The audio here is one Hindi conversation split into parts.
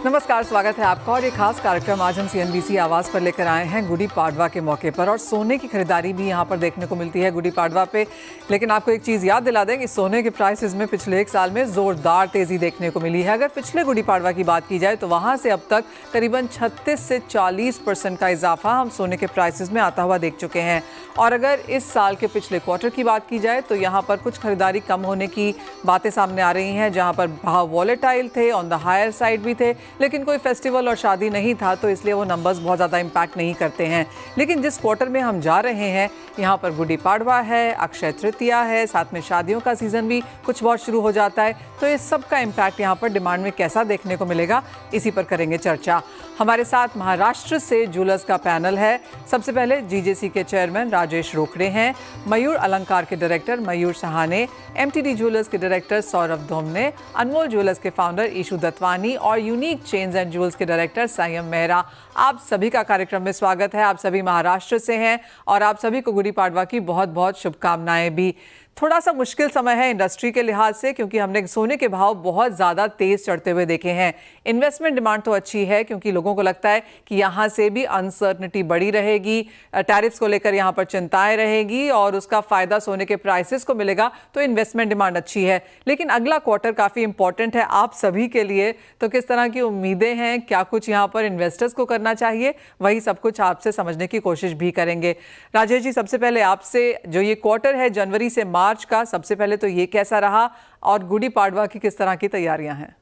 नमस्कार, स्वागत है आपका और ये खास कार्यक्रम आज हम सीएनबीसी आवाज़ पर लेकर आए हैं गुड़ी पाड़वा के मौके पर। और सोने की खरीदारी भी यहाँ पर देखने को मिलती है गुड़ी पाड़वा पे। लेकिन आपको एक चीज़ याद दिला दें कि सोने के प्राइसेस में पिछले एक साल में ज़ोरदार तेज़ी देखने को मिली है। अगर पिछले गुड़ी पाड़वा की बात की जाए तो वहाँ से अब तक करीबन 36 से 40% का इजाफा हम सोने के प्राइसेस में आता हुआ देख चुके हैं। और अगर इस साल के पिछले क्वार्टर की बात की जाए तो यहाँ पर कुछ खरीदारी कम होने की बातें सामने आ रही हैं, जहाँ पर भाव वॉलेटाइल थे, ऑन द हायर साइड भी थे, लेकिन कोई फेस्टिवल और शादी नहीं था तो इसलिए वो नंबर्स बहुत ज़्यादा इम्पैक्ट नहीं करते हैं। लेकिन जिस क्वार्टर में हम जा रहे हैं यहाँ पर गुड़ी पाड़वा है, अक्षय तृतीया है, साथ में शादियों का सीज़न भी कुछ बहुत शुरू हो जाता है, तो इस सब का इम्पैक्ट यहाँ पर डिमांड में कैसा देखने को मिलेगा, इसी पर करेंगे चर्चा। हमारे साथ महाराष्ट्र से ज्वेलर्स का पैनल है। सबसे पहले जीजेसी के चेयरमैन राजेश रोकड़े हैं, मयूर अलंकार के डायरेक्टर मयूर सहाने, एमटीडी ज्वेलर्स के डायरेक्टर सौरभ धोमने, अनमोल ज्वेलर्स के फाउंडर ईशू दत्वानी और यूनिक चेन्स एंड ज्वेल्स के डायरेक्टर संयम मेहरा। आप सभी का कार्यक्रम में स्वागत है। आप सभी महाराष्ट्र से हैं और आप सभी को गुड़ी पाड़वा की बहुत बहुत शुभकामनाएं भी। थोड़ा सा मुश्किल समय है इंडस्ट्री के लिहाज से, क्योंकि हमने सोने के भाव बहुत ज़्यादा तेज़ चढ़ते हुए देखे हैं। इन्वेस्टमेंट डिमांड तो अच्छी है क्योंकि लोगों को लगता है कि यहाँ से भी अनसर्टनिटी बढ़ी रहेगी, टैरिफ्स को लेकर यहाँ पर चिंताएं रहेगी और उसका फ़ायदा सोने के प्राइसेस को मिलेगा, तो इन्वेस्टमेंट डिमांड अच्छी है। लेकिन अगला क्वार्टर काफ़ी इंपॉर्टेंट है आप सभी के लिए, तो किस तरह की उम्मीदें हैं, क्या कुछ यहाँ पर इन्वेस्टर्स को करना चाहिए, वही सब कुछ आपसे समझने की कोशिश भी करेंगे। राजेश जी, सबसे पहले आपसे, जो ये क्वार्टर है जनवरी से मार्च का, सबसे पहले तो ये कैसा रहा और गुड़ी पाड़वा की किस तरह की तैयारियां हैं?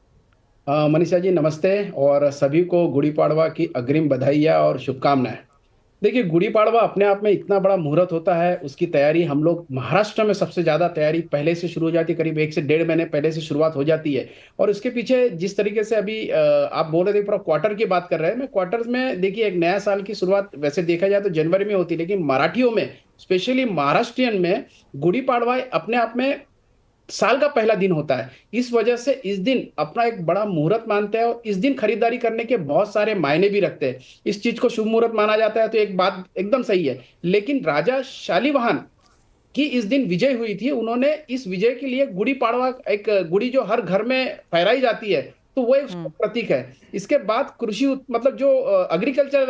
मनीषा जी नमस्ते और सभी को गुड़ी पाड़वा की अग्रिम बधाइयाँ और शुभकामनाएं। देखिए, गुड़ी पाड़वा अपने आप में इतना बड़ा मुहूर्त होता है, उसकी तैयारी हम लोग महाराष्ट्र में सबसे ज़्यादा तैयारी पहले से शुरू हो जाती है, करीब 1 से 1.5 महीने पहले से शुरुआत हो जाती है। और उसके पीछे जिस तरीके से अभी आप बोल रहे थे, पूरा क्वार्टर की बात कर रहे हैं, मैं क्वार्टर्स में देखिए, एक नया साल की शुरुआत वैसे देखा जाए तो जनवरी में होती है, लेकिन मराठियों में, स्पेशली महाराष्ट्रियन में, गुड़ी पाड़वा अपने आप में साल का पहला दिन होता है। इस वजह से इस दिन अपना एक बड़ा मुहूर्त मानते हैं और इस दिन खरीदारी करने के बहुत सारे मायने भी रखते हैं। इस चीज को शुभ मुहूर्त माना जाता है, तो एक बात एकदम सही है। लेकिन राजा शालिवाहन की इस दिन विजय हुई थी, उन्होंने इस विजय के लिए गुड़ी पाड़वा, एक गुड़ी जो हर घर में फहराई जाती है, तो वो एक प्रतीक है। इसके बाद कृषि मतलब जो एग्रीकल्चर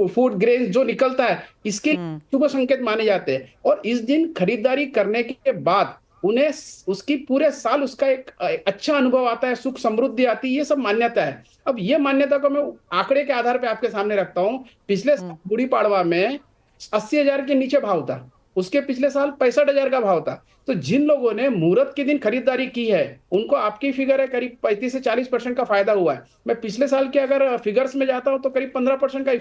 फूड ग्रेन जो निकलता है, इसके शुभ संकेत माने जाते हैं। और इस दिन खरीदारी करने के बाद उन्हें उसकी पूरे साल उसका एक अच्छा अनुभव आता है, सुख समृद्धि आती है, ये सब मान्यता है। अब ये मान्यता को मैं आंकड़े के आधार पे आपके सामने रखता हूँ। पिछले साल गुड़ी पाड़वा में 80,000 के नीचे भाव था, उसके पिछले साल 65,000 का भाव था। तो जिन लोगों ने मुहूर्त के दिन खरीदारी की है, उनको आपकी फिगर है करीब 35 से 40% का फायदा हुआ है। मैं पिछले साल के अगर फिगर्स में जाता हूं तो करीब 15% का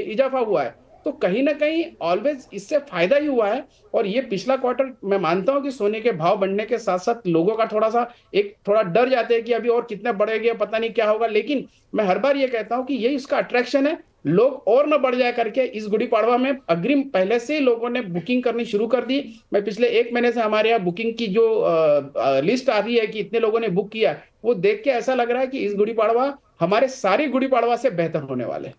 इजाफा हुआ है। तो कहीं ना कहीं ऑलवेज इससे फायदा ही हुआ है। और ये पिछला क्वार्टर मैं मानता हूं कि सोने के भाव बढ़ने के साथ साथ लोगों का थोड़ा डर जाते हैं कि अभी और कितने बढ़ेंगे, पता नहीं क्या होगा। लेकिन मैं हर बार ये कहता हूं कि ये इसका अट्रैक्शन है, लोग और न बढ़ जाए करके इस गुड़ी पाड़वा में अग्रिम पहले से ही लोगों ने बुकिंग करनी शुरू कर दी। मैं पिछले 1 महीने से हमारे यहाँ बुकिंग की जो लिस्ट आ रही है कि इतने लोगों ने बुक किया, वो देख के ऐसा लग रहा है कि इस गुड़ी पाड़वा हमारे सारी गुड़ी पाड़वा से बेहतर होने वाले।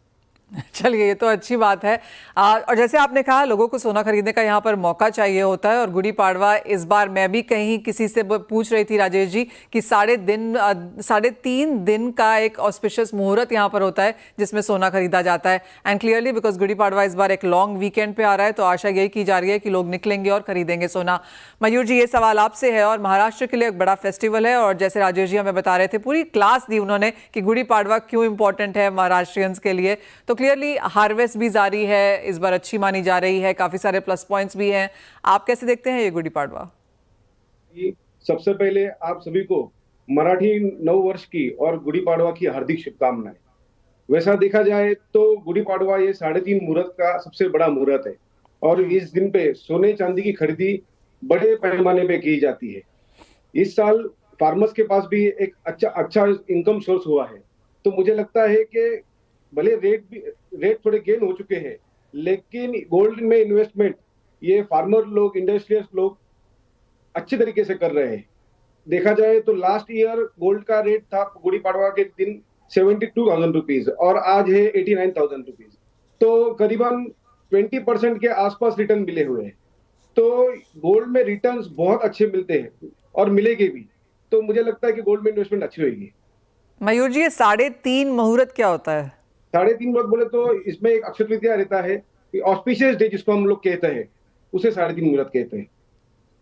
चलिए, ये तो अच्छी बात है। और जैसे आपने कहा, लोगों को सोना खरीदने का यहाँ पर मौका चाहिए होता है और गुड़ी पाड़वा इस बार, मैं भी कहीं किसी से पूछ रही थी राजेश जी कि 3.5 दिन का एक ऑस्पिशियस मुहूर्त यहाँ पर होता है जिसमें सोना खरीदा जाता है। And clearly because Gudi Padwa इस बार एक लॉन्ग वीकेंड पे आ रहा है, तो आशा यही की जा रही है कि लोग निकलेंगे और खरीदेंगे सोना। मयूर जी, ये सवाल आपसे है, और महाराष्ट्र के लिए एक बड़ा फेस्टिवल है, और जैसे राजेश जी हमें बता रहे थे, पूरी क्लास दी उन्होंने कि गुड़ी पाड़वा क्यों इंपॉर्टेंट है महाराष्ट्रियंस के लिए। तो क्लियरली हार्वेस्ट भी जारी है, इस बार अच्छी मानी जा रही है, काफी सारे प्लस पॉइंट्स भी हैं। आप कैसे देखते हैं ये गुड़ी पाड़वा? सबसे पहले आप सभी को मराठी नव वर्ष की और गुड़ी पाड़वा की हार्दिक शुभकामनाएं। वैसा देखा जाए तो गुड़ी पाड़वा ये 3.5 मुहूर्त का सबसे बड़ा मुहूर्त है और इस दिन पे सोने चांदी की खरीदी बड़े पैमाने पे की जाती है। इस साल फार्मर्स के पास भी एक अच्छा इनकम सोर्स हुआ है, तो मुझे लगता है कि भले रेट थोड़े गेन हो चुके हैं, लेकिन गोल्ड में इन्वेस्टमेंट ये फार्मर लोग, इंडस्ट्रियल्स लोग अच्छे तरीके से कर रहे हैं। देखा जाए तो लास्ट ईयर गोल्ड का रेट था गुड़ी पाड़वा के दिन 72,000 रुपीज और आज है 89,000 रुपीज, तो करीबन 20% के आसपास रिटर्न मिले हुए हैं। तो गोल्ड में रिटर्न्स बहुत अच्छे मिलते हैं और मिलेंगे भी। तो मुझे लगता है कि गोल्ड में इन्वेस्टमेंट अच्छी रहेगी। मयूर जी, ये 3.5 मुहूर्त क्या होता है? 3.5 मुहूर्त बोले तो इसमें एक अक्षय तृतीया रहता है, ऑस्पिशियस डे जिसको हम लोग कहते हैं, उसे 3.5 मुहूर्त कहते हैं।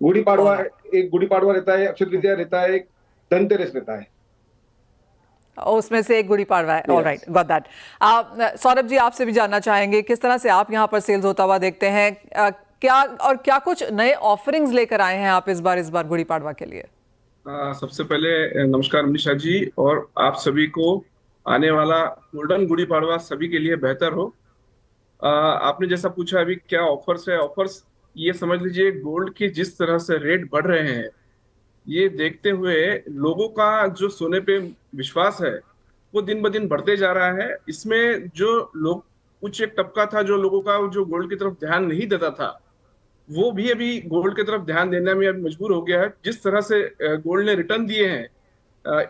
गुड़ी पाड़वा, और एक गुड़ी पाड़वा रहता है, अक्षय तृतीया रहता है, एक धनतेरस रहता है। उसमें से एक गुड़ी पाड़वा है। All right, got that. Saurabh ji, आपसे भी जानना चाहेंगे किस तरह से आप यहाँ पर सेल्स होता हुआ देखते हैं। क्या कुछ नए ऑफरिंग्स लेकर आए हैं आप इस बार गुड़ी पाड़वा के लिए? सबसे पहले नमस्कार मनीषा जी, और आप सभी को आने वाला गोल्डन गुड़ी पाड़वा सभी के लिए बेहतर हो। आपने जैसा पूछा अभी क्या ऑफर्स है, ऑफर्स ये समझ लीजिए गोल्ड की जिस तरह से रेट बढ़ रहे हैं, ये देखते हुए लोगों का जो सोने पे विश्वास है वो दिन ब दिन बढ़ते जा रहा है। इसमें जो लोग, कुछ एक तबका था जो लोगों का जो गोल्ड की तरफ ध्यान नहीं देता था, वो भी अभी गोल्ड की तरफ ध्यान देने में अभी मजबूर हो गया है। जिस तरह से गोल्ड ने रिटर्न दिए हैं,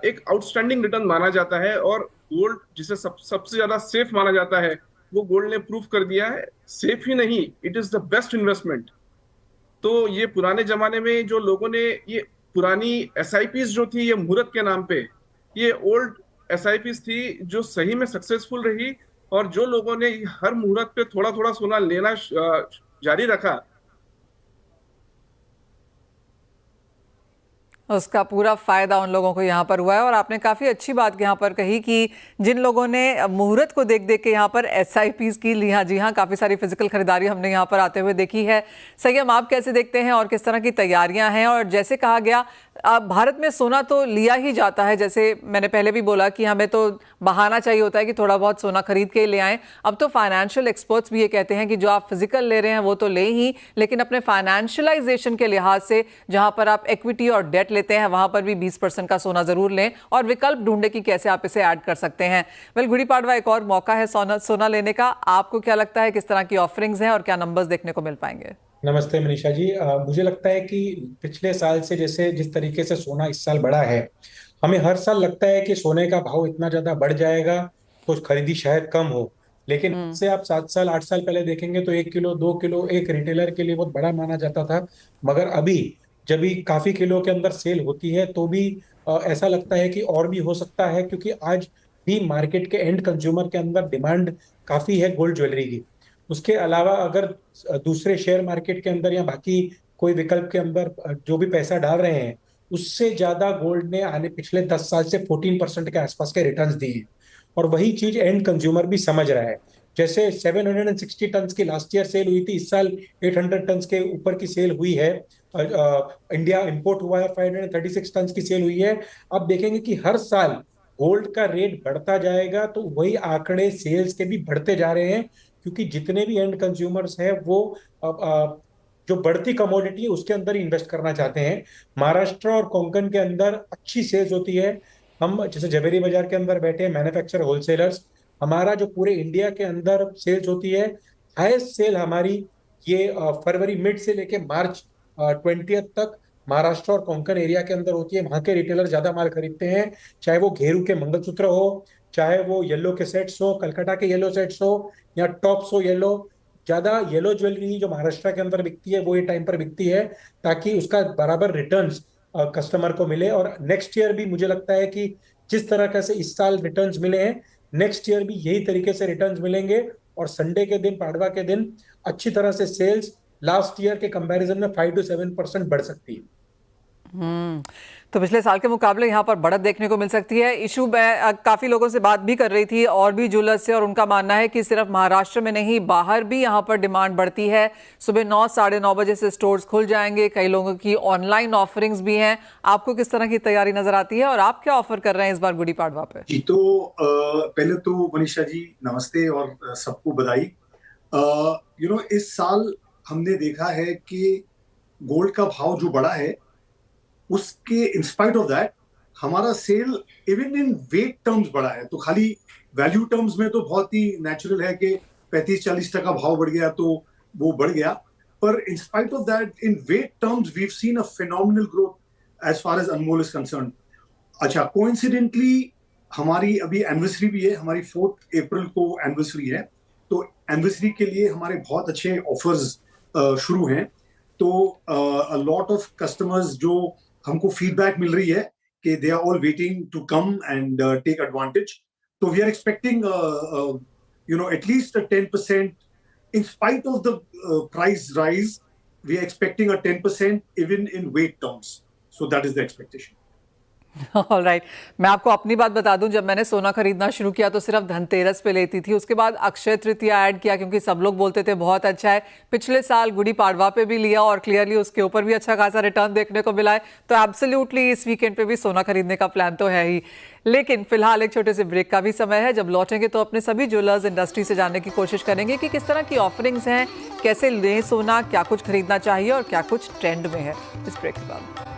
एक आउटस्टैंडिंग रिटर्न माना जाता है, और गोल्ड जिसे सबसे ज्यादा सेफ माना जाता है, वो गोल्ड ने प्रूव कर दिया है। सेफ ही नहीं, it is the best investment. तो ये पुराने जमाने में जो लोगों ने ये पुरानी एसआईपीज जो थी ये मुहूर्त के नाम पे, ये ओल्ड एसआईपीज थी जो सही में सक्सेसफुल रही, और जो लोगों ने हर मुहूर्त पे थोड़ा थोड़ा सोना लेना जारी रखा, उसका पूरा फायदा उन लोगों को यहाँ पर हुआ है। और आपने काफ़ी अच्छी बात यहाँ पर कही कि जिन लोगों ने मुहूर्त को देख देख के यहाँ पर एसआईपीज की ली, हाँ जी हाँ, काफ़ी सारी फिजिकल खरीदारी हमने यहाँ पर आते हुए देखी है। संयम, आप कैसे देखते हैं और किस तरह की तैयारियां हैं? और जैसे कहा गया, भारत में सोना तो लिया ही जाता है, जैसे मैंने पहले भी बोला कि हमें तो बहाना चाहिए होता है कि थोड़ा बहुत सोना खरीद के ले आएं। अब तो फाइनेंशियल एक्सपर्ट्स भी ये कहते हैं कि जो आप फिजिकल ले रहे हैं वो तो ले ही, लेकिन अपने फाइनेंशियलाइजेशन के लिहाज से जहां पर आप इक्विटी और डेट लेते हैं वहां पर भी 20% का सोना जरूर लें, और विकल्प ढूंढे कि कैसे आप इसे ऐड कर सकते हैं। वेल, गुड़ी पाड़वा एक और मौका है सोना लेने का। आपको क्या लगता है किस तरह की ऑफरिंग्स हैं और क्या नंबर्स देखने को मिल पाएंगे? नमस्ते मनीषा जी। मुझे लगता है कि पिछले साल से जैसे जिस तरीके से सोना इस साल बढ़ा है, हमें हर साल लगता है कि सोने का भाव इतना ज्यादा बढ़ जाएगा तो खरीदी शायद कम हो। लेकिन से आप 7 साल 8 साल पहले देखेंगे तो 1 किलो 2 किलो एक रिटेलर के लिए बहुत बड़ा माना जाता था। मगर अभी जब भी काफी किलो के अंदर सेल होती है तो भी ऐसा लगता है कि और भी हो सकता है, क्योंकि आज भी मार्केट के एंड कंज्यूमर के अंदर डिमांड काफी है गोल्ड ज्वेलरी की। उसके अलावा अगर दूसरे शेयर मार्केट के अंदर या बाकी कोई विकल्प के अंदर जो भी पैसा डाल रहे हैं, उससे ज्यादा गोल्ड ने आने पिछले 10 साल से 14% के आसपास के रिटर्न्स दिए हैं। और वही चीज एंड कंज्यूमर भी समझ रहा है। जैसे 760 टन की लास्ट ईयर सेल हुई थी, इस साल 800 टन के ऊपर की सेल हुई है। इंडिया इंपोर्ट हुआ है, 536 टन की सेल हुई है। अब देखेंगे कि हर साल गोल्ड का रेट बढ़ता जाएगा तो वही आंकड़े सेल्स के भी बढ़ते जा रहे हैं, क्योंकि जितने भी एंड कंज्यूमर्स हैं वो जो बढ़ती कमोडिटी है उसके अंदर इन्वेस्ट करना चाहते हैं। महाराष्ट्र और कोंकण के अंदर अच्छी सेल्स होती है। हम जैसे जवेरी बाजार के अंदर बैठे मैन्युफैक्चर होलसेलर्स, हमारा जो पूरे इंडिया के अंदर सेल्स होती है, हाईएस्ट सेल हमारी ये फरवरी मिड से लेके मार्च 20 तक महाराष्ट्र और कोंकण एरिया के अंदर होती है। वहां के रिटेलर ज्यादा माल खरीदते हैं, चाहे वो घेरू के मंगलसूत्र हो, चाहे वो येलो के सेट्स हो, कलकत्ता के येलो सेट्स हो, या टॉप्स हो येलो। ज्यादा येलो ज्वेलरी जो महाराष्ट्र के अंदर बिकती है वो ये टाइम पर बिकती है, ताकि उसका बराबर रिटर्न्स कस्टमर को मिले। और नेक्स्ट ईयर भी मुझे लगता है कि जिस तरह से इस साल रिटर्न्स मिले हैं, नेक्स्ट ईयर भी यही तरीके से रिटर्न्स मिलेंगे। और संडे के दिन, पाड़वा के दिन, अच्छी तरह से सेल्स लास्ट ईयर के कंपैरिजन में 5 to 7% बढ़ सकती है। तो पिछले साल के मुकाबले यहाँ पर बढ़त देखने को मिल सकती है। इशू, मैं काफी लोगों से बात भी कर रही थी और भी ज्वेलर्स से, और उनका मानना है कि सिर्फ महाराष्ट्र में नहीं, बाहर भी यहाँ पर डिमांड बढ़ती है। सुबह 9 साढ़े 9 बजे से स्टोर्स खुल जाएंगे। कई लोगों की ऑनलाइन ऑफरिंग्स भी हैं। आपको किस तरह की तैयारी नजर आती है और आप क्या ऑफर कर रहे हैं इस बार गुड़ी पाड़वा पे? जी, तो पहले तो मनीषा जी नमस्ते और सबको बधाई। इस साल हमने देखा है कि गोल्ड का भाव जो बढ़ा है, उसके इंस्पाइट ऑफ दैट हमारा sale even in weight terms बढ़ा है। तो खाली वैल्यू टर्म्स में तो बहुत ही नेचुरल है कि 35-40% भाव बढ़ गया तो वो बढ़ गया, पर in spite of that in weight terms we have seen a phenomenal growth as far as Anmol is concern. अच्छा, कोइंसिडेंटली हमारी अभी एनिवर्सरी भी है, हमारी 4 अप्रैल को एनिवर्सरी है, तो एनिवर्सरी के लिए हमारे बहुत अच्छे ऑफर्स शुरू हैं। तो अ लॉट ऑफ कस्टमर्स जो हमको फीडबैक मिल रही है कि they are all waiting to come and take advantage. तो we are expecting at least 10% in spite of the price rise. We are expecting a 10% even in weight terms. So that is the expectation. All right, मैं आपको अपनी बात बता दूं, जब मैंने सोना खरीदना शुरू किया तो सिर्फ धनतेरस पे लेती थी, उसके बाद अक्षय तृतीया ऐड किया क्योंकि सब लोग बोलते थे बहुत अच्छा है। पिछले साल गुड़ी पाड़वा पे भी लिया और क्लियरली उसके ऊपर भी अच्छा खासा रिटर्न देखने को मिला है। तो एब्सोल्युटली इस वीकेंड पे भी सोना खरीदने का प्लान तो है ही। लेकिन फिलहाल एक छोटे से ब्रेक का भी समय है। जब लौटेंगे तो अपने सभी ज्वेलर्स इंडस्ट्री से जानने की कोशिश करेंगे कि किस तरह की ऑफरिंग्स हैं, कैसे लें सोना, क्या कुछ खरीदना चाहिए और क्या कुछ ट्रेंड में है। इस ब्रेक के बाद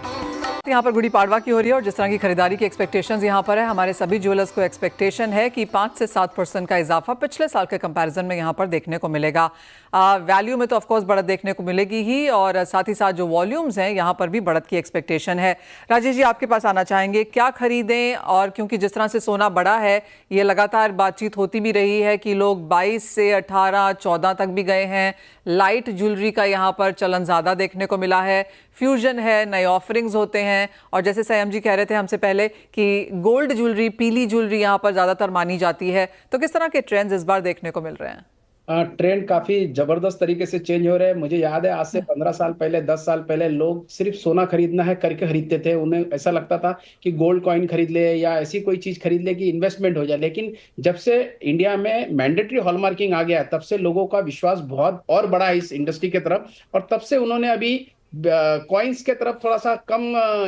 यहाँ पर गुड़ी पाड़वा की हो रही है और जिस तरह की खरीदारी की एक्सपेक्टेशंस यहाँ पर है, हमारे सभी ज्वेलर्स को एक्सपेक्टेशन है कि 5 से 7% का इजाफा पिछले साल के कंपैरिजन में यहाँ पर देखने को मिलेगा। वैल्यू में तो ऑफकोर्स बढ़त देखने को मिलेगी ही और साथ ही साथ जो वॉल्यूम्स हैं यहाँ पर भी बढ़त की एक्सपेक्टेशन है। राजेश जी, आपके पास आना चाहेंगे, क्या खरीदें? और क्योंकि जिस तरह से सोना बढ़ा है, ये लगातार बातचीत होती भी रही है कि लोग 22 से 18, 14 तक भी गए हैं। लाइट ज्वेलरी का यहाँ पर चलन ज़्यादा देखने को मिला है, फ्यूजन है, नए ऑफरिंग्स होते हैं और जैसे संयम जी कह रहे थे हमसे पहले कि गोल्ड ज्वेलरी, पीली ज्वेलरी यहाँ पर ज़्यादातर मानी जाती है। तो किस तरह के ट्रेंड्स इस बार देखने को मिल रहे हैं? ट्रेंड काफी जबरदस्त तरीके से चेंज हो रहे हैं। मुझे याद है आज से 15 साल पहले, 10 साल पहले लोग सिर्फ सोना खरीदना है करके खरीदते थे। उन्हें ऐसा लगता था कि गोल्ड कॉइन खरीद ले या ऐसी कोई चीज खरीद ले कि इन्वेस्टमेंट हो जाए। लेकिन जब से इंडिया में मैंडेटरी हॉलमार्किंग आ गया, तब से लोगों का विश्वास बहुत और बढ़ा है इस इंडस्ट्री की तरफ और तब से उन्होंने अभी कॉइन्स के तरफ थोड़ा सा कम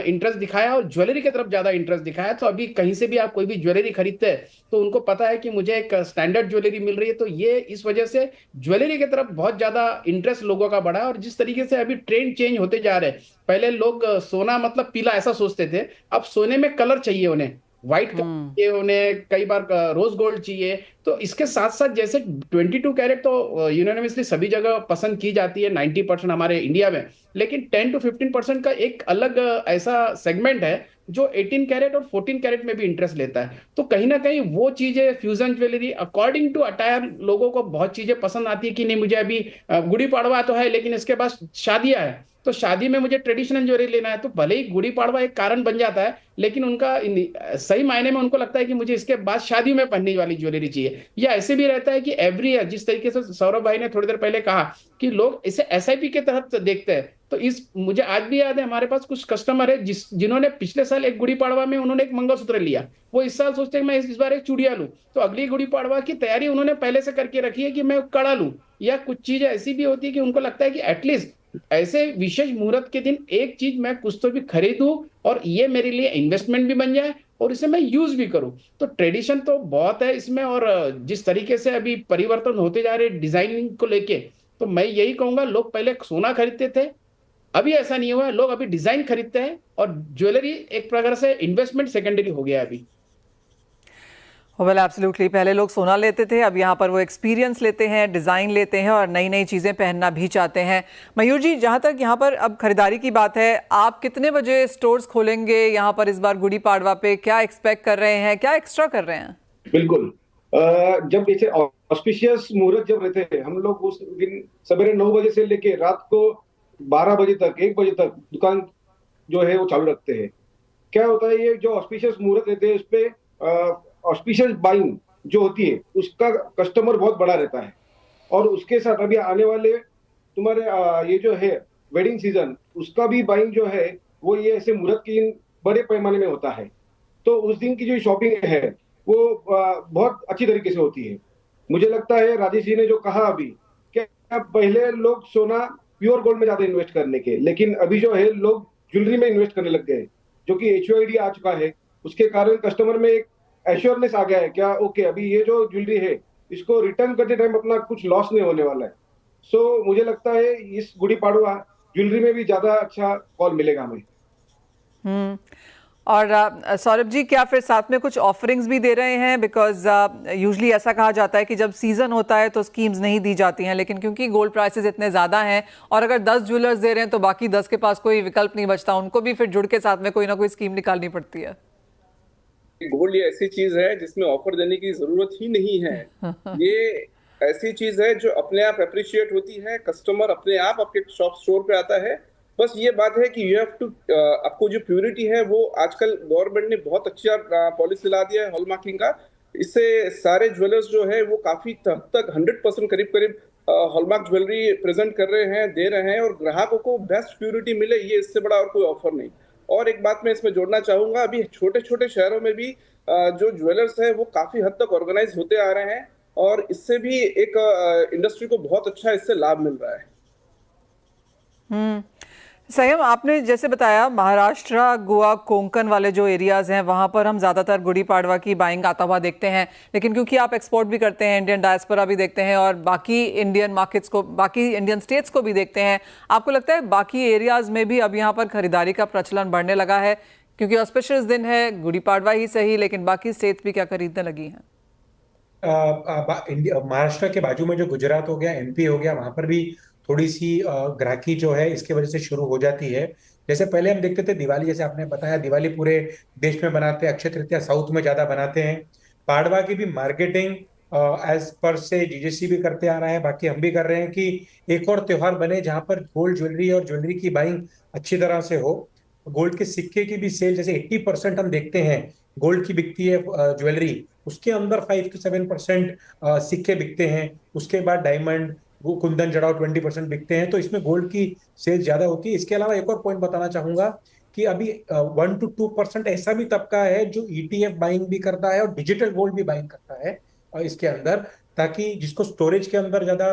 इंटरेस्ट दिखाया और ज्वेलरी की तरफ ज्यादा इंटरेस्ट दिखाया। तो अभी कहीं से भी आप कोई भी ज्वेलरी खरीदते हैं तो उनको पता है कि मुझे एक स्टैंडर्ड ज्वेलरी मिल रही है। तो ये इस वजह से ज्वेलरी की तरफ बहुत ज्यादा इंटरेस्ट लोगों का बढ़ा है। और जिस तरीके से अभी ट्रेंड चेंज होते जा रहे हैं, पहले लोग सोना मतलब पीला ऐसा सोचते थे, अब सोने में कलर चाहिए उन्हें, व्हाइट चाहिए उन्हें, कई बार रोज गोल्ड चाहिए। तो इसके साथ साथ जैसे 22 कैरेट तो यूनानिमसली सभी जगह पसंद की जाती है, 90% हमारे इंडिया में, लेकिन 10 to 15% का एक अलग ऐसा सेगमेंट है जो 18 कैरेट और 14 कैरेट में भी इंटरेस्ट लेता है। तो कहीं ना कहीं वो चीजें, fusion jewellery according to attire, लोगों को बहुत चीजें पसंद आती है कि नहीं मुझे अभी गुड़ी पाड़वा तो है लेकिन इसके बाद शादियां है, तो शादी में मुझे ट्रेडिशनल ज्वेलरी लेना है। तो भले ही गुड़ी पाड़वा एक कारण बन जाता है, लेकिन उनका सही मायने में उनको लगता है कि मुझे इसके बाद शादी में पहनने वाली ज्वेलरी चाहिए। या ऐसे भी रहता है कि एवरी ईयर, जिस तरीके से सौरभ भाई ने थोड़ी देर पहले कहा कि लोग इसे एसआईपी के तहत देखते हैं। तो मुझे आज भी याद है, हमारे पास कुछ कस्टमर है जिन्होंने पिछले साल एक गुड़ी पाड़वा में उन्होंने एक मंगलसूत्र लिया, वो इस साल सोचते हैं मैं इस बार एक चूड़िया लूं। तो अगली गुड़ी पाड़वा की तैयारी उन्होंने पहले से करके रखी है कि मैं कड़ा लूं। या कुछ चीजें ऐसी भी होती है कि उनको लगता है कि एटलीस्ट ऐसे विशेष मुहूर्त के दिन एक चीज मैं कुछ तो भी खरीदूं और ये मेरे लिए इन्वेस्टमेंट भी बन जाए और इसे मैं यूज भी करूं। तो ट्रेडिशन तो बहुत है इसमें, और जिस तरीके से अभी परिवर्तन होते जा रहे डिजाइनिंग को लेके, तो मैं यही कहूंगा, लोग पहले सोना खरीदते थे, अभी ऐसा नहीं हुआ, लोग अभी डिजाइन खरीदते हैं और ज्वेलरी एक प्रकार से इन्वेस्टमेंट सेकेंडरी हो गया है अभी। वेल एब्सोल्युटली, पहले लोग सोना लेते थे, अब यहाँ पर वो एक्सपीरियंस लेते हैं, डिज़ाइन लेते हैं और नई नई चीज़ें पहनना भी चाहते हैं। मयूर जी, जहाँ तक यहाँ पर अब खरीदारी की बात है, आप कितने बजे स्टोर्स खोलेंगे यहाँ पर इस बार गुड़ी पाड़वा पे? क्या एक्सपेक्ट कर रहे हैं, क्या एक्स्ट्रा कर रहे हैं? बिल्कुल, जब इसे ऑस्पिशियस मुहूर्त जब रहते हैं, हम लोग उस दिन सवेरे 9 बजे से लेके रात को 12 बजे तक, 1 बजे तक दुकान जो है वो चालू रखते हैं। क्या होता है, ये जो ऑस्पिशियस मुहूर्त रहते हैं उस पे ऑस्पिशियस बाइंग जो होती है उसका कस्टमर बहुत बड़ा रहता है। और उसके साथ अभी आने वाले तुम्हारे ये जो है वेडिंग सीजन, उसका भी बाइंग जो है वो ये ऐसे मुहूर्त की बड़े पैमाने में होता है। तो उस दिन की जो शॉपिंग है वो बहुत अच्छी तरीके से होती है। मुझे लगता है राजेश जी ने जो कहा अभी कि पहले लोग सोना प्योर गोल्ड में ज्यादा इन्वेस्ट करने के, लेकिन अभी जो है लोग ज्वेलरी में इन्वेस्ट करने लग गए, जो कि HUID आ चुका है। उसके कारण कस्टमर में एक एश्योरनेस आ गया है, क्या ओके अभी ये जो ज्वेलरी है इसको रिटर्न करते टाइम अपना कुछ लॉस नहीं होने वाला है। सो मुझे लगता है इस गुड़ी पाड़वा ज्वेलरी में भी ज्यादा अच्छा कॉल मिलेगा हमें। और सौरभ जी, क्या फिर साथ में कुछ ऑफरिंग्स भी दे रहे हैं? बिकॉज यूजुअली ऐसा कहा जाता है कि जब सीजन होता है तो स्कीम्स नहीं दी जाती हैं, लेकिन क्योंकि गोल्ड प्राइसेस इतने ज़्यादा हैं और अगर 10 ज्वेलर्स दे रहे हैं तो बाकी 10 के पास कोई विकल्प नहीं बचता, उनको भी फिर जुड़ के साथ में कोई ना कोई स्कीम निकालनी पड़ती है। गोल्ड ये ऐसी चीज है जिसमें ऑफर देने की जरूरत ही नहीं है। ये ऐसी चीज है जो अपने आप अप्रिशिएट होती है, कस्टमर अपने आप आपके शॉप स्टोर पे आता है। बस ये बात है कि यू हैव टू, आपको जो प्योरिटी है वो आजकल गवर्नमेंट ने बहुत अच्छा पॉलिसी ला दिया है हॉलमार्किंग का। इससे सारे ज्वेलर्स जो है वो काफी हद तक 100% करीब करीब हॉलमार्क ज्वेलरी प्रेजेंट कर रहे हैं, दे रहे हैं, और ग्राहकों को बेस्ट प्योरिटी मिले, ये इससे बड़ा और कोई ऑफर नहीं। और एक बात मैं इसमें जोड़ना चाहूंगा, अभी छोटे छोटे शहरों में भी जो ज्वेलर्स है वो काफी हद तक ऑर्गेनाइज होते आ रहे हैं, और इससे भी एक इंडस्ट्री को बहुत अच्छा इससे लाभ मिल रहा है। संयम, आपने जैसे बताया महाराष्ट्र, गोवा, कोंकण वाले जो एरियाज हैं वहाँ पर हम ज़्यादातर गुड़ी पाड़वा की बाइंग आता हुआ देखते हैं, लेकिन क्योंकि आप एक्सपोर्ट भी करते हैं, इंडियन डायस्पोरा भी देखते हैं और बाकी इंडियन मार्केट्स को, बाकी इंडियन स्टेट्स को भी देखते हैं, आपको लगता है बाकी एरियाज में भी अब यहाँ पर खरीदारी का प्रचलन बढ़ने लगा है? क्योंकि ऑस्पिशियस दिन है, गुड़ी पाड़वा ही सही, लेकिन बाकी स्टेट्स भी क्या खरीदने लगी हैं? महाराष्ट्र के बाजू में जो गुजरात हो गया, एमपी हो गया, वहां पर भी थोड़ी सी ग्राहकी जो है इसके वजह से शुरू हो जाती है। जैसे पहले हम देखते थे दिवाली, जैसे आपने बताया दिवाली पूरे देश में बनाते हैं, अक्षय तृतीया साउथ में ज्यादा बनाते हैं। पाड़वा की भी मार्केटिंग एज पर से जीजेसी भी करते आ रहा है, बाकी हम भी कर रहे हैं कि एक और त्योहार बने जहां पर गोल्ड ज्वेलरी और ज्वेलरी की बाइंग अच्छी तरह से हो। गोल्ड के सिक्के की भी सेल, जैसे 80% हम देखते हैं गोल्ड की बिकती है ज्वेलरी, उसके अंदर 5 to 7% सिक्के बिकते हैं। उसके बाद डायमंड, वो कुंदन जड़ाव 20% बिकते हैं, तो इसमें गोल्ड की सेल ज्यादा होती है। इसके अलावा एक और पॉइंट बताना चाहूंगा कि अभी 1 to 2% ऐसा भी तबका है जो ETF बाइंग भी करता है और डिजिटल गोल्ड भी बाइंग करता है इसके अंदर, ताकि जिसको स्टोरेज के अंदर ज्यादा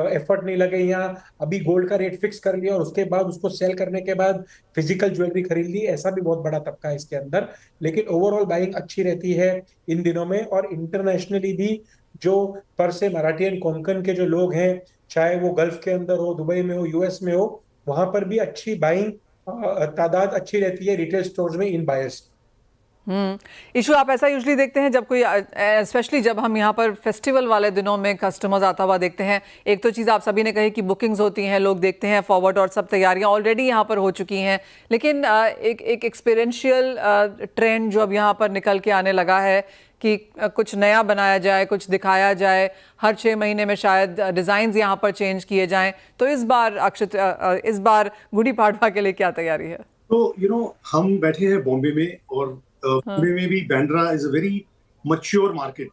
एफर्ट नहीं लगे, या अभी गोल्ड का रेट फिक्स कर लिया और उसके बाद उसको सेल करने के बाद फिजिकल ज्वेलरी खरीद ली, ऐसा भी बहुत बड़ा तबका है इसके अंदर। लेकिन ओवरऑल बाइंग अच्छी रहती है इन दिनों में, और इंटरनेशनली भी जो पर से मराठी एंड कोंकण के जो लोग हैं, चाहे वो गल्फ के अंदर हो, दुबई में हो, यूएस में हो, वहां पर भी अच्छी बाइंग तादाद अच्छी रहती है रिटेल स्टोर्स में इन बायर्स। इशू आप ऐसा यूजुअली देखते हैं जब कोई, स्पेशली जब हम यहाँ पर फेस्टिवल वाले दिनों में कस्टमर्स आता हुआ देखते हैं, एक तो चीज़ आप सभी ने कही कि बुकिंग्स होती हैं, लोग देखते हैं फॉरवर्ड और सब तैयारियां ऑलरेडी यहाँ पर हो चुकी हैं, लेकिन एक एक्सपीरियंशियल ट्रेंड जो अब यहाँ पर निकल के आने लगा है कि कुछ नया बनाया जाए, कुछ दिखाया जाए, हर 6 महीने में शायद डिज़ाइंस यहाँ पर चेंज किए जाएं। तो इस बार इस बार गुड़ी पाड़वा के लिए क्या तैयारी है? तो हम बैठे हैं बॉम्बे में, और पुणे में भी Bandra is a very mature market.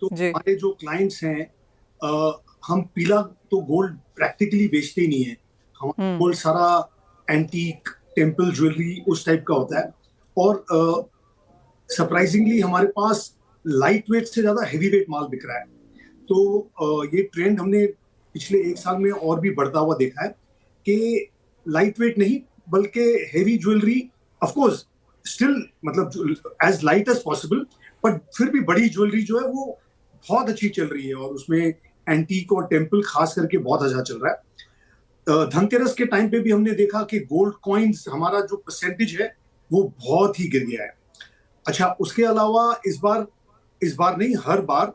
तो हमारे जो क्लाइंट्स हैं, हम पीला तो गोल्ड प्रैक्टिकली बेचते ही नहीं है। हमारा गोल्ड सारा एंटीक टेम्पल ज्वेलरी उस टाइप का होता है, और सरप्राइजिंगली हमारे पास लाइट वेट से ज्यादा हेवी वेट माल बिक रहा है। तो ये ट्रेंड हमने पिछले 1 साल में और भी बढ़ता हुआ देखा है कि लाइट वेट नहीं बल्कि heavy jewellery, of course still मतलब as light as possible, but फिर भी बड़ी ज्वेलरी जो है वो बहुत अच्छी चल रही है, और उसमें एंटीक और टेम्पल खास करके बहुत अच्छा चल रहा है। धनतेरस के टाइम पे भी हमने देखा कि गोल्ड कॉइन्स हमारा जो परसेंटेज है वो बहुत ही गिर गया है। अच्छा, उसके अलावा इस बार नहीं, हर बार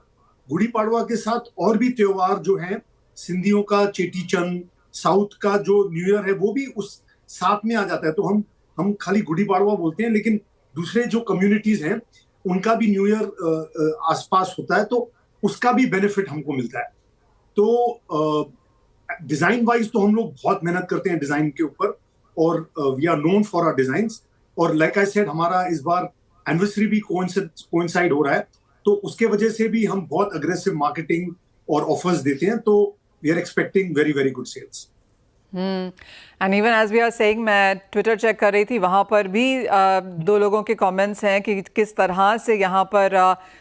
गुड़ी पाड़वा के साथ और भी त्योहार जो हैं, सिंधियों का चेटी चंद, साउथ का जो न्यू ईयर है वो भी उस साथ में आ जाता है। तो हम खाली गुड़ी पाड़वा बोलते हैं, लेकिन दूसरे जो कम्युनिटीज हैं उनका भी न्यू ईयर आसपास होता है, तो उसका भी बेनिफिट हमको मिलता है। तो डिजाइन वाइज तो हम लोग बहुत मेहनत करते हैं डिजाइन के ऊपर, और we are known for our designs. और लाइक आई सेड, हमारा इस बार एनिवर्सरी भी कोइंसाइड हो रहा है, तो उसके वजह से भी हम बहुत अग्रेसिव मार्केटिंग और ऑफर्स देते हैं। तो we are expecting very very good sales. And even as we are saying, मैं ट्विटर चेक कर रही थी, वहाँ पर भी 2 लोगों के कमेंट्स हैं कि किस तरह से यहाँ पर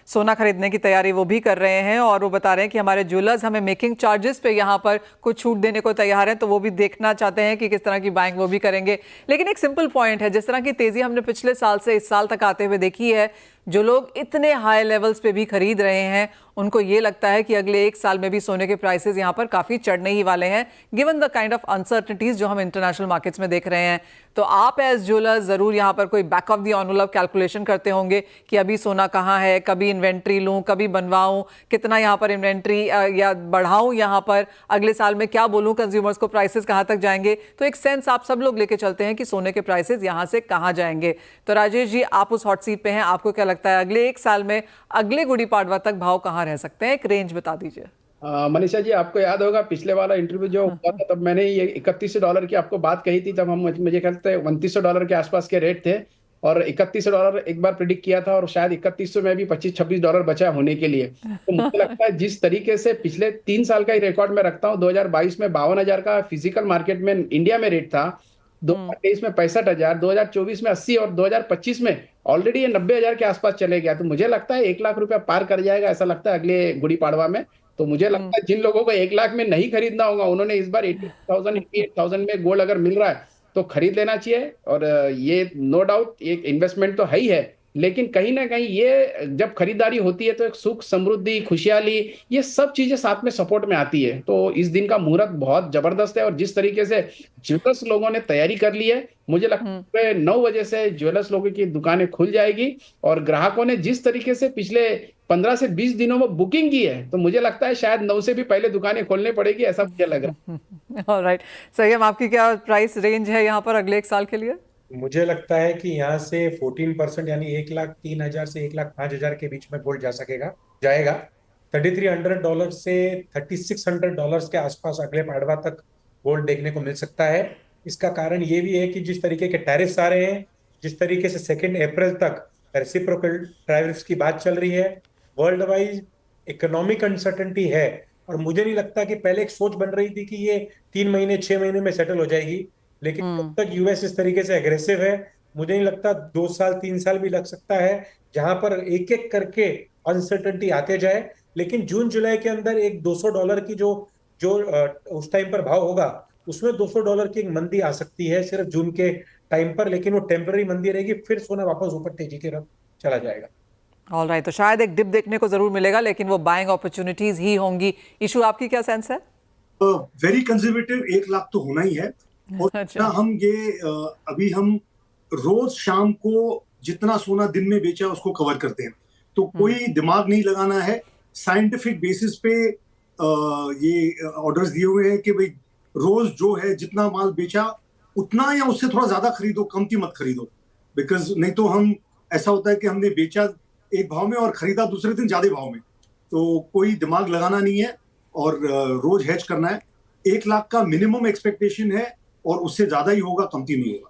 सोना खरीदने की तैयारी वो भी कर रहे हैं, और वो बता रहे हैं कि हमारे ज्वेलर्स हमें मेकिंग चार्जेस पे यहाँ पर कुछ छूट देने को तैयार हैं, तो वो भी देखना चाहते हैं कि किस तरह की बाइंग वो भी करेंगे। लेकिन एक सिंपल पॉइंट है, जिस तरह की तेज़ी हमने पिछले साल से इस साल तक आते हुए देखी है, जो लोग इतने हाई लेवल्स पे भी खरीद रहे हैं उनको ये लगता है कि अगले 1 साल में भी सोने के प्राइसेस यहाँ पर काफ़ी चढ़ने ही वाले हैं, given the kind of uncertainties जो हम इंटरनेशनल मार्केट्स में देख रहे हैं। तो आप एज ज्वेलर्स ज़रूर यहाँ पर कोई back of the envelope calculation करते होंगे कि अभी सोना कहाँ है, कभी इन्वेंट्री लूँ, कभी बनवाऊँ, कितना यहाँ पर इन्वेंट्री या बढ़ाऊँ, यहाँ पर अगले साल में क्या बोलूँ कंज्यूमर्स को, प्राइसेस कहाँ तक जाएंगे। तो एक सेंस आप सब लोग लेके चलते हैं कि सोने के प्राइसेस यहाँ से कहाँ जाएंगे। तो राजेश जी, आप उस हॉट सीट पे हैं, आपको क्या लगता है अगले 1 साल में अगले गुड़ी पाड़वा तक भाव कहाँ रह सकते हैं? एक रेंज बता दीजिए। मनीषा जी, आपको याद होगा पिछले वाला इंटरव्यू जो हुआ था, तब मैंने ये $3100 की आपको बात कही थी। तब हम मुझे ख्याल से $3100 के आसपास के रेट थे, और $3100 एक बार प्रिडिक्ट किया था, और शायद 3100 में भी $25-26 बचा होने के लिए। तो मुझे लगता है जिस तरीके से पिछले 3 साल का ही रिकॉर्ड में रखता हूँ, 2022 में 52,000 का फिजिकल मार्केट में इंडिया में रेट था, 2023 में 65,000, 2024 में 80, और 2025 में ऑलरेडी ये 90,000 के आसपास चले गया। तो मुझे लगता है 1 लाख रुपया पार कर जाएगा, ऐसा लगता है अगले गुड़ी पाड़वा में। तो मुझे लगता है जिन लोगों को 1 लाख में नहीं खरीदना होगा, उन्होंने इस बार 88,000 में गोल्ड अगर मिल रहा है तो खरीद लेना चाहिए। और ये नो डाउट एक इन्वेस्टमेंट तो है ही है, लेकिन कहीं ना कहीं ये जब खरीदारी होती है तो एक सुख, समृद्धि, खुशहाली, ये सब चीजें साथ में सपोर्ट में आती है। तो इस दिन का मुहूर्त बहुत जबरदस्त है, और जिस तरीके से ज्वेलर्स लोगों ने तैयारी कर ली है, मुझे लगता है 9 बजे से ज्वेलर्स लोगों की दुकानें खुल जाएगी। और ग्राहकों ने जिस तरीके से पिछले 15 से 20 दिनों में बुकिंग की है, तो मुझे लगता है शायद 9 से भी पहले दुकानें खोलनी पड़ेगी, ऐसा मुझे लग रहा है। ऑलराइट, संयम, आपकी क्या प्राइस रेंज है यहाँ पर अगले 1 साल के लिए? मुझे लगता है कि यहाँ से 14% यानी 1,03,000 से 1,05,000 के बीच में गोल्ड जाएगा। $3,300 से $3,600 के आसपास अगले पाड़वा तक गोल्ड देखने को मिल सकता है। इसका कारण ये भी है कि जिस तरीके के टैरिफ्स आ रहे हैं, जिस तरीके से 2 अप्रैल तक रेसिप्रोकल टैरिफ्स की बात चल रही है, वर्ल्ड वाइज इकोनॉमिक अनसर्टेनिटी है। और मुझे नहीं लगता कि पहले एक सोच बन रही थी कि ये 3 महीने 6 महीने में सेटल हो जाएगी, लेकिन जब तक यूएस इस तरीके से एग्रेसिव है, मुझे नहीं लगता 2 साल 3 साल भी लग सकता है, जहां पर एक एक करके अनसर्टेनिटी आते जाए। लेकिन जून जुलाई के अंदर एक $200 की जो उस टाइम पर भाव होगा, उसमें $200 की एक मंदी आ सकती है सिर्फ जून के टाइम पर, लेकिन वो टेम्पररी मंदी रहेगी, फिर सोना वापस ऊपर तेजी की तरफ चला जाएगा। ऑलराइट, तो शायद एक डिप देखने को जरूर मिलेगा, लेकिन वो बाइंग अपॉर्चुनिटीज ही होंगी। इशू, आपकी क्या सेंस है? वेरी कंजर्वेटिव 1 लाख तो होना ही है। और अच्छा। हम ये अभी हम रोज शाम को जितना सोना दिन में बेचा उसको कवर करते हैं, तो कोई दिमाग नहीं लगाना है। साइंटिफिक बेसिस पे ये ऑर्डर्स दिए हुए हैं कि भाई रोज जो है जितना माल बेचा उतना या उससे थोड़ा ज्यादा खरीदो, कम कीमत खरीदो। बिकॉज नहीं तो हम ऐसा होता है कि हमने बेचा एक भाव में और खरीदा दूसरे दिन ज्यादा भाव में, तो कोई दिमाग लगाना नहीं है और रोज हेज करना है। 1 लाख का मिनिमम एक्सपेक्टेशन है, और उससे ज्यादा ही होगा, कमती नहीं होगा।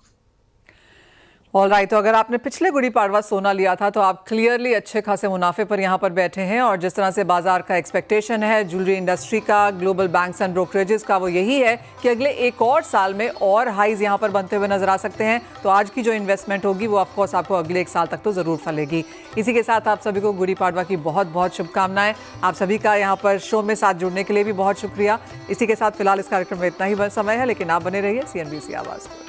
ऑलराइट, तो अगर आपने पिछले गुड़ी पाड़वा सोना लिया था तो आप क्लियरली अच्छे खासे मुनाफे पर यहाँ पर बैठे हैं। और जिस तरह से बाजार का एक्सपेक्टेशन है ज्वेलरी इंडस्ट्री का, ग्लोबल बैंक्स एंड ब्रोकरेजेस का, वो यही है कि अगले 1 और साल में और हाईज यहाँ पर बनते हुए नजर आ सकते हैं। तो आज की जो इन्वेस्टमेंट होगी वो ऑफकोर्स आपको अगले 1 साल तक तो ज़रूर फलेगी। इसी के साथ आप सभी को गुड़ी पाड़वा की बहुत बहुत शुभकामनाएं। आप सभी का यहाँ पर शो में साथ जुड़ने के लिए भी बहुत शुक्रिया। इसी के साथ फिलहाल इस कार्यक्रम में इतना ही समय है, लेकिन आप बने रहिए CNBC आवाज़ पर।